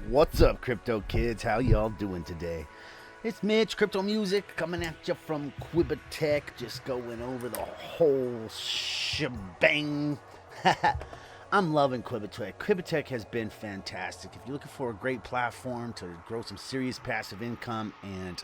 What's up, crypto kids? How y'all doing today? It's Mitch, Crypto Music, coming at you from Qubittech, just going over the whole shebang. I'm loving Qubittech. Qubittech has been fantastic. If you're looking for a great platform to grow some serious passive income, and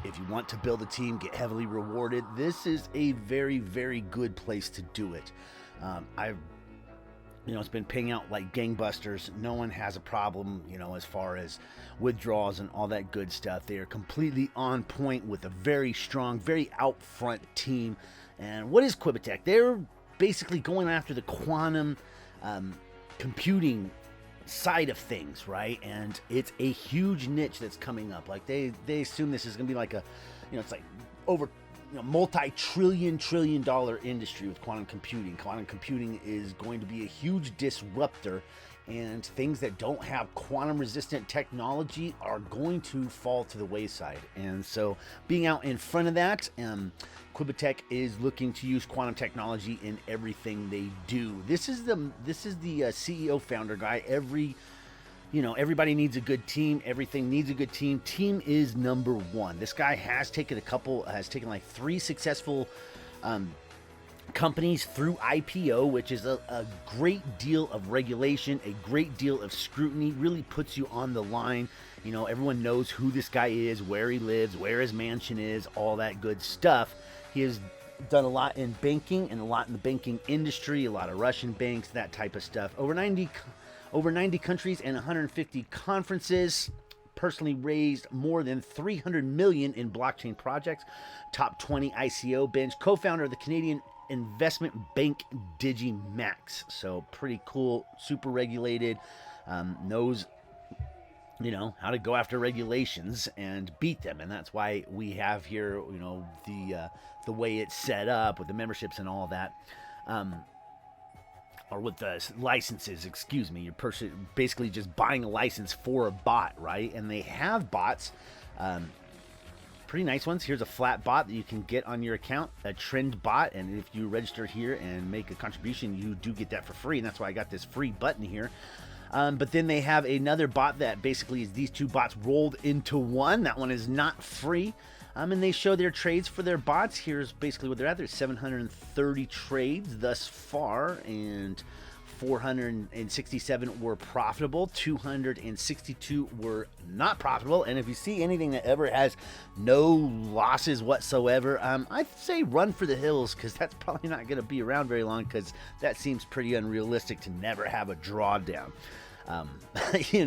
if you want to build a team, get heavily rewarded, this is a very, very good place to do it. It's been paying out like gangbusters. No one has a problem, as far as withdrawals and all that good stuff. They are completely on point with a very strong, very out front team. And what is Qubittech? They're basically going after the quantum computing side of things, right? And it's a huge niche that's coming up. Like they assume this is going to be like it's like over multi-trillion dollar industry with quantum computing. Quantum computing is going to be a huge disruptor, and things that don't have quantum resistant technology are going to fall to the wayside. And so being out in front of that, Qubittech is looking to use quantum technology in everything they do. This is the CEO founder guy. Everybody needs a good team. Everything needs a good team. Team is number one. This guy has taken like 3 successful companies through IPO, which is a great deal of regulation, a great deal of scrutiny, really puts you on the line. Everyone knows who this guy is, where he lives, where his mansion is, all that good stuff. He has done a lot in banking and a lot in the banking industry, a lot of Russian banks, that type of stuff. Over 90 countries and 150 conferences. Personally raised more than $300 million in blockchain projects. Top 20 ICO bench. Co-founder of the Canadian investment bank DigiMax. So pretty cool, super regulated, knows how to go after regulations and beat them. And that's why we have here, the way it's set up with the memberships and all that. Or with the licenses, excuse me. You're basically just buying a license for a bot, right? And they have bots, pretty nice ones. Here's a flat bot that you can get on your account, a trend bot. And if you register here and make a contribution, you do get that for free. And that's why I got this free button here. But then they have another bot that basically is these 2 bots rolled into one. That one is not free. And they show their trades for their bots. Here's basically what they're at. There's 730 trades thus far, and 467 were profitable. 262 were not profitable. And if you see anything that ever has no losses whatsoever, I'd say run for the hills, because that's probably not going to be around very long, because that seems pretty unrealistic to never have a drawdown.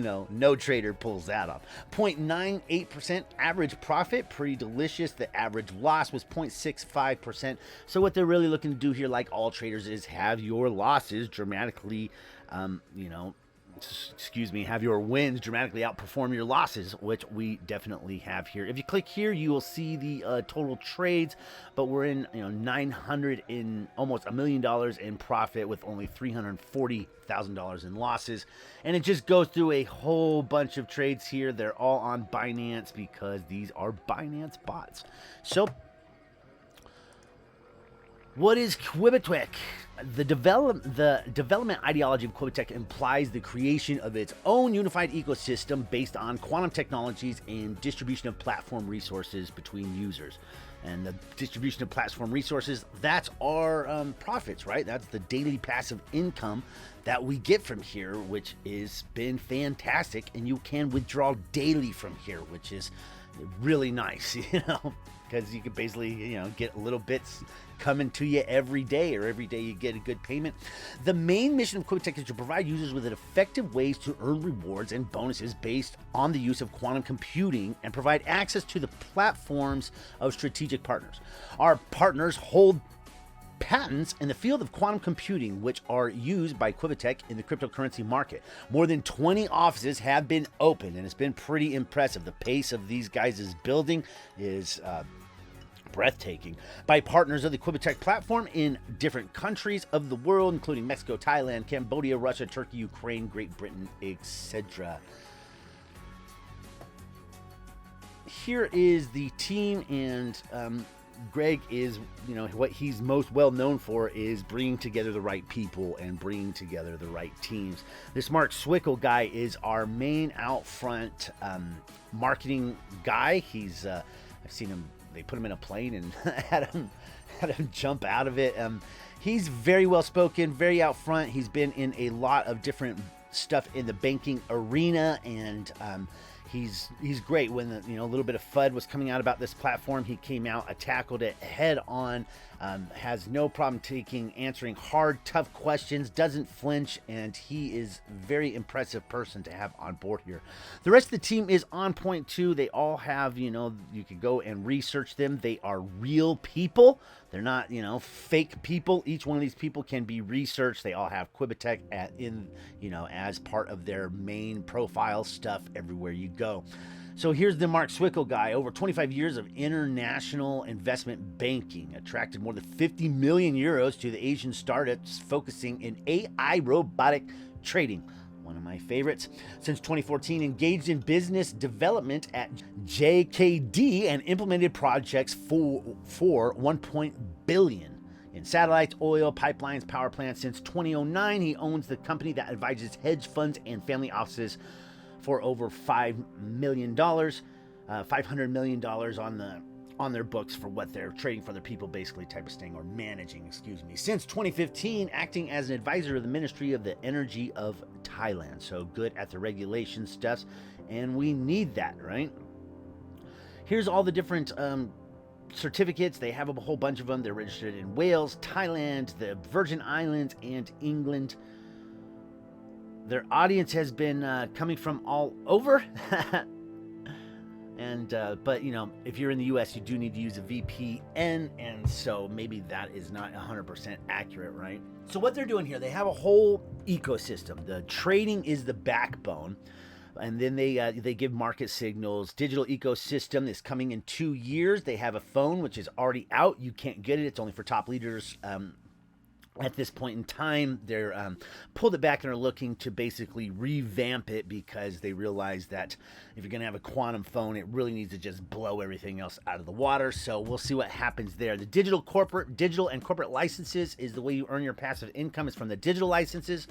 No trader pulls that off. 0.98% average profit, pretty delicious. The average loss was 0.65%. So what they're really looking to do here, like all traders, is have your losses dramatically, have your wins dramatically outperform your losses, which we definitely have here. If you click here, you will see the total trades, but we're in $900 in almost $1 million in profit with only $340,000 in losses. And it just goes through a whole bunch of trades here. They're all on Binance because these are Binance bots. So what is Qubittech? The development ideology of Qubittech implies the creation of its own unified ecosystem based on quantum technologies and distribution of platform resources between users. And the distribution of platform resources, that's our profits, right? That's the daily passive income that we get from here, which has been fantastic. And you can withdraw daily from here, which is really nice, because you can basically, get little bits coming to you every day, or every day you get a good payment. The main mission of Qubittech is to provide users with effective ways to earn rewards and bonuses based on the use of quantum computing, and provide access to the platforms of strategic partners. Our partners hold patents in the field of quantum computing, which are used by Qubittech in the cryptocurrency market. More than 20 offices have been opened, and it's been pretty impressive. The pace of these guys' building is breathtaking, by partners of the Qubittech platform in different countries of the world, including Mexico, Thailand, Cambodia, Russia, Turkey, Ukraine, Great Britain, etc. Here is the team, and Greg is, what he's most well known for is bringing together the right people and bringing together the right teams. This Mark Swickle guy is our main out front marketing guy. He's, I've seen him, they put him in a plane and had him jump out of it. He's very well spoken, very out front. He's been in a lot of different stuff in the banking arena, and he's great. When a little bit of FUD was coming out about this platform, he came out, tackled it head on, has no problem answering hard, tough questions, doesn't flinch, and he is a very impressive person to have on board here. The rest of the team is on point too. They all have, you could go and research them. They are real people. They're not, fake people. Each one of these people can be researched. They all have Qubittech as part of their main profile stuff everywhere you go. So here's the Mark Swickle guy. Over 25 years of international investment banking, attracted more than 50 million euros to the Asian startups focusing in AI robotic trading. One of my favorites. Since 2014, engaged in business development at JKD and implemented projects for 1 billion in satellites, oil, pipelines, power plants. Since 2009, he owns the company that advises hedge funds and family offices for over $500 million on their books for what they're trading for their people, basically, type of thing, or managing, excuse me. Since 2015, acting as an advisor of the Ministry of the Energy of Thailand. So good at the regulation stuff, and we need that, right? Here's all the different certificates. They have a whole bunch of them. They're registered in Wales, Thailand, the Virgin Islands, and England. Their audience has been coming from all over. But if you're in the US, you do need to use a VPN, and so maybe that is not 100% accurate, right? So what they're doing here, they have a whole ecosystem. The trading is the backbone, and then they give market signals. Digital ecosystem is coming in 2 years. They have a phone which is already out. You can't get it. It's only for top leaders. At this point in time, they're pulled it back and are looking to basically revamp it, because they realize that if you're going to have a quantum phone, it really needs to just blow everything else out of the water. So we'll see what happens there. The digital and corporate licenses is the way you earn your passive income. Is from the digital licenses.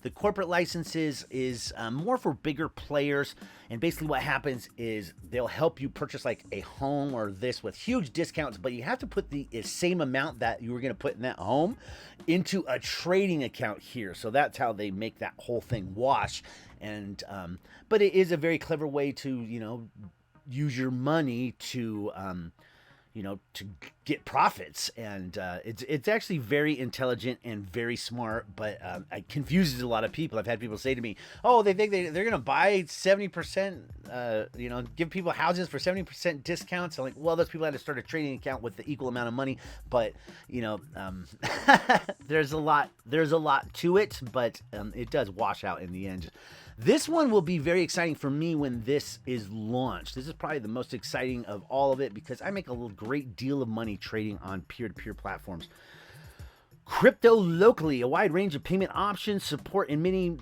The corporate licenses is more for bigger players, and basically what happens is they'll help you purchase like a home or this with huge discounts, but you have to put the same amount that you were going to put in that home into a trading account here. So that's how they make that whole thing wash. And but it is a very clever way to use your money to to get profits, and it's actually very intelligent and very smart, but it confuses a lot of people. I've had people say to me, "Oh, they think they're going to buy 70%, give people houses for 70% discounts." I'm like, well, those people had to start a trading account with the equal amount of money, but there's a lot to it, but it does wash out in the end. This one will be very exciting for me when this is launched. This is probably the most exciting of all of it, because I make a great deal of money trading on peer-to-peer platforms. Crypto locally, a wide range of payment options, support in many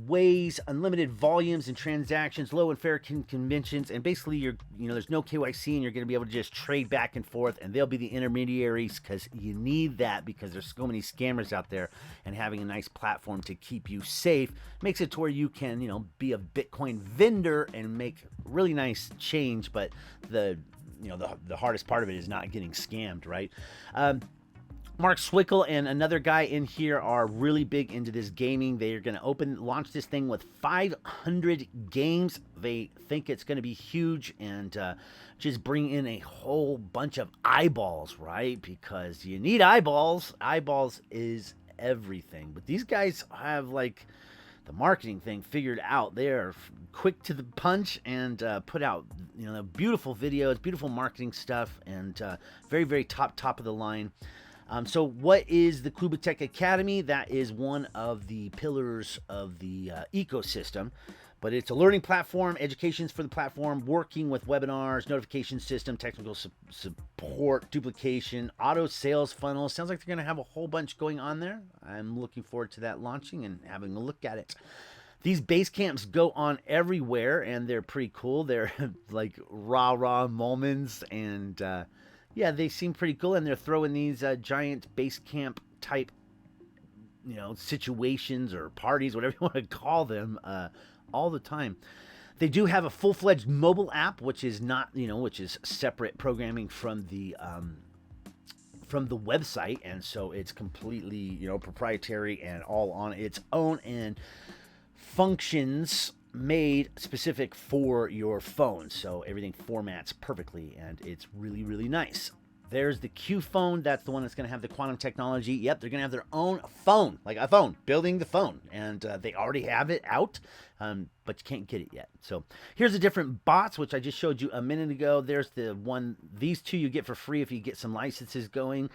ways, unlimited volumes and transactions, low and fair conventions, and basically there's no KYC, and you're going to be able to just trade back and forth, and they'll be the intermediaries, because you need that, because there's so many scammers out there, and having a nice platform to keep you safe makes it to where you can be a Bitcoin vendor and make really nice change. But the hardest part of it is not getting scammed, right? Mark Swickle and another guy in here are really big into this gaming. They are going to launch this thing with 500 games. They think it's going to be huge, and just bring in a whole bunch of eyeballs, right? Because you need eyeballs. Eyeballs is everything. But these guys have the marketing thing figured out. They're quick to the punch and put out beautiful videos, beautiful marketing stuff, and very, very top of the line. So what is the Qubittech Academy? That is one of the pillars of the ecosystem, but it's a learning platform, educations for the platform, working with webinars, notification system, technical support, duplication, auto sales funnels. Sounds like they're going to have a whole bunch going on there. I'm looking forward to that launching and having a look at it. These base camps go on everywhere, and they're pretty cool. They're like rah moments, and Yeah, they seem pretty cool, and they're throwing these giant base camp type, situations or parties, whatever you want to call them, all the time. They do have a full-fledged mobile app, which is not, which is separate programming from the website, and so it's completely, proprietary and all on its own, and functions made specific for your phone. So everything formats perfectly, and it's really, really nice. There's the Q phone. That's the one that's going to have the quantum technology. Yep, they're going to have their own phone, like a phone, building the phone. And they already have it out, but you can't get it yet. So here's the different bots, which I just showed you a minute ago. There's the one, these two you get for free if you get some licenses going.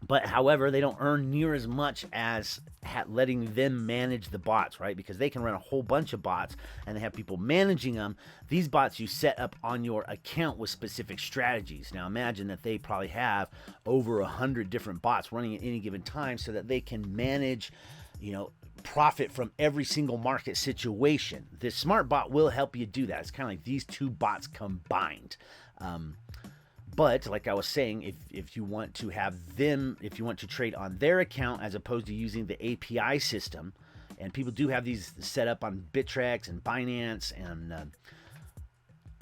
But however, they don't earn near as much as letting them manage the bots, right? Because they can run a whole bunch of bots and they have people managing them. These bots you set up on your account with specific strategies. Now imagine that they probably have over 100 different bots running at any given time so that they can manage, profit from every single market situation. This smart bot will help you do that. It's kind of like these two bots combined. But like I was saying, if you want to have them, if you want to trade on their account as opposed to using the API system, and people do have these set up on Bittrex and Binance, and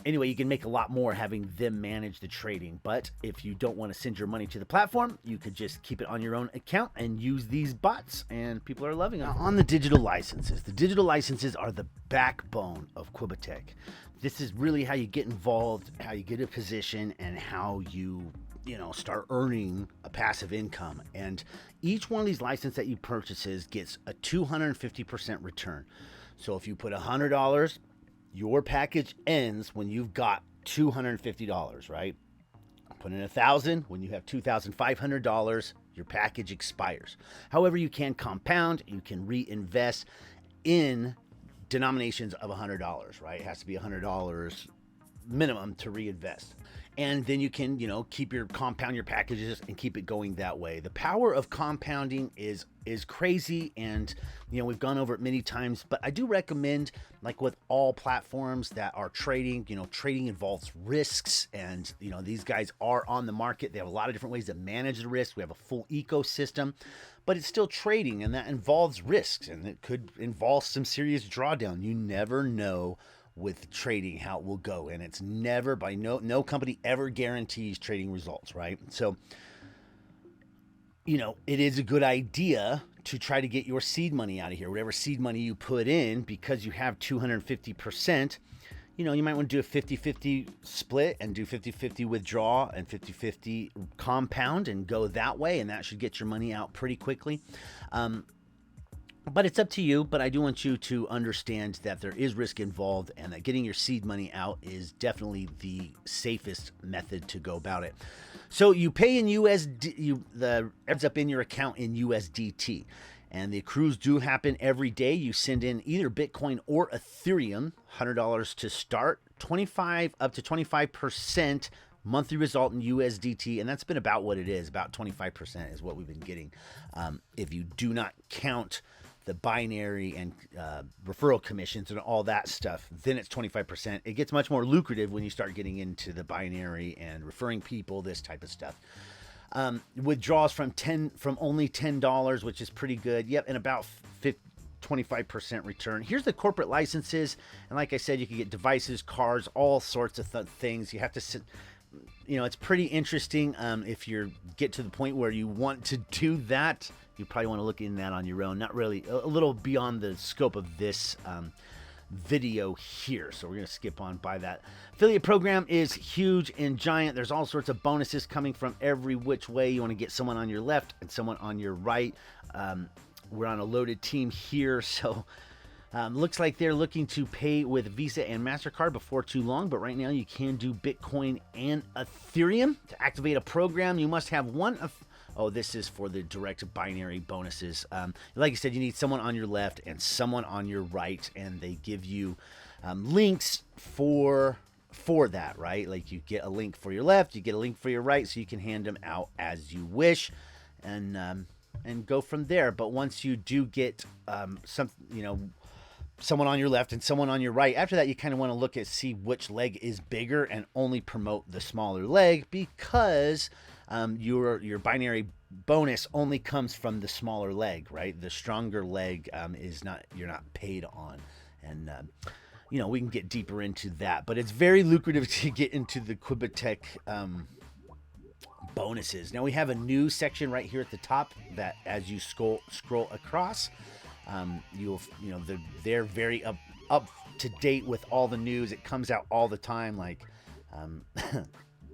anyway, you can make a lot more having them manage the trading. But if you don't want to send your money to the platform, you could just keep it on your own account and use these bots, and people are loving them. On the digital licenses are the backbone of Qubittech. This is really how you get involved, how you get a position, and how you start earning a passive income. And each one of these licenses that you purchases gets a 250% return. So if you put $100, your package ends when you've got $250, right? Put in $1,000, when you have $2,500, your package expires. However, you can compound, you can reinvest in denominations of $100, right? It has to be $100 minimum to reinvest. And then you can, compound your packages and keep it going that way. The power of compounding is crazy, and we've gone over it many times, but I do recommend, like with all platforms that are trading, trading involves risks, and these guys are on the market. They have a lot of different ways to manage the risk. We have a full ecosystem, but it's still trading, and that involves risks, and it could involve some serious drawdown. You never know with trading how it will go, and it's never, by no company ever guarantees trading results, right? So it is a good idea to try to get your seed money out of here, whatever seed money you put in, because you have 250%. You might want to do a 50-50 split and do 50-50 withdraw and 50-50 compound and go that way, and that should get your money out pretty quickly. But it's up to you. But I do want you to understand that there is risk involved, and that getting your seed money out is definitely the safest method to go about it. So you pay in USD, the ends up in your account in USDT, and the accrues do happen every day. You send in either Bitcoin or Ethereum, $100 to start, 25 up to 25% monthly result in USDT, and that's been about what it is. About 25% is what we've been getting. If you do not count the binary and referral commissions and all that stuff, then it's 25%. It gets much more lucrative when you start getting into the binary and referring people, this type of stuff. Withdrawals from only $10, which is pretty good. Yep, and about 25% return. Here's the corporate licenses, and like I said, you can get devices, cars, all sorts of things. You have to sit. It's pretty interesting. If you get to the point where you want to do that, you probably want to look in that on your own. Not really, a little beyond the scope of this video here. So we're going to skip on by that. Affiliate program is huge and giant. There's all sorts of bonuses coming from every which way. You want to get someone on your left and someone on your right. We're on a loaded team here, so looks like they're looking to pay with Visa and MasterCard before too long, but right now you can do Bitcoin and Ethereum. To activate a program, you must have one of... Oh, this is for the direct binary bonuses. Like I said, you need someone on your left and someone on your right, and they give you links for that, right? Like you get a link for your left, you get a link for your right, so you can hand them out as you wish, and go from there. But once you do get someone on your left and someone on your right. After that, you kind of want to look at see which leg is bigger and only promote the smaller leg, because your binary bonus only comes from the smaller leg, right? The stronger leg is not, you're not paid on. And we can get deeper into that, but it's very lucrative to get into the Qubittech bonuses. Now we have a new section right here at the top that, as you scroll across, they're very up to date with all the news. It comes out all the time, like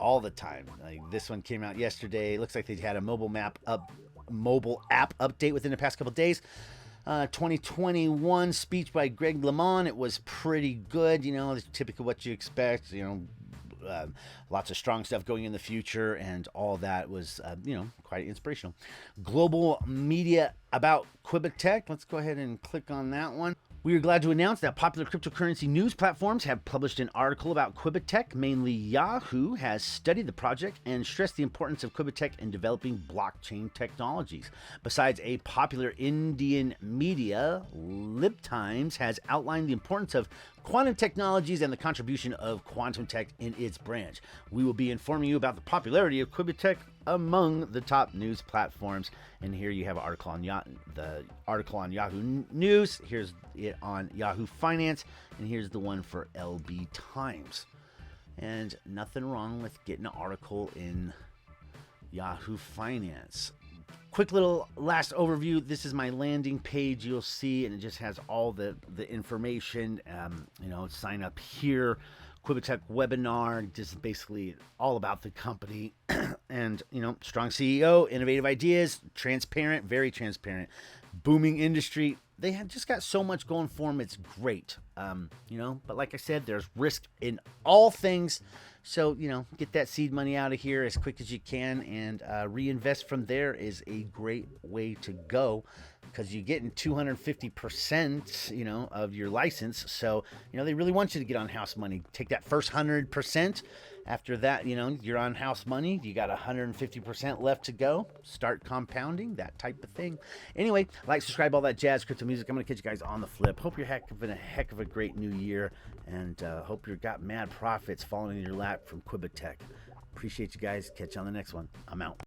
all the time. Like this one came out yesterday. It looks like they had a mobile app update within the past couple of days. 2021 speech by Greg LeMond. It was pretty good. It's typical what you expect. Lots of strong stuff going in the future, and all that was, quite inspirational. Global media about Qubittech. Let's go ahead and click on that one. We are glad to announce that popular cryptocurrency news platforms have published an article about Qubittech. Mainly Yahoo has studied the project and stressed the importance of Qubittech in developing blockchain technologies. Besides a popular Indian media, Lib Times has outlined the importance of quantum technologies and the contribution of quantum tech in its branch. We will be informing you about the popularity of Qubittech among the top news platforms. And here you have an article on the article on Yahoo News. Here's it on Yahoo Finance, and here's the one for LB Times. And nothing wrong with getting an article in Yahoo Finance. Quick little last overview. This is my landing page, you'll see, and it just has all the information. Sign up here. Qubittech webinar, just basically all about the company. And, strong CEO, innovative ideas, transparent, very transparent, booming industry. They have just got so much going for them. It's great. But like I said, there's risk in all things. So, get that seed money out of here as quick as you can, and reinvest from there is a great way to go, because you're getting 250%, of your license. So, they really want you to get on house money. Take that first 100%. After that, you're on house money. You got 150% left to go. Start compounding, that type of thing. Anyway, like, subscribe, all that jazz, crypto music. I'm going to catch you guys on the flip. Hope you're having a heck of a great new year, and hope you got mad profits falling in your lap from Qubittech. Appreciate you guys. Catch you on the next one. I'm out.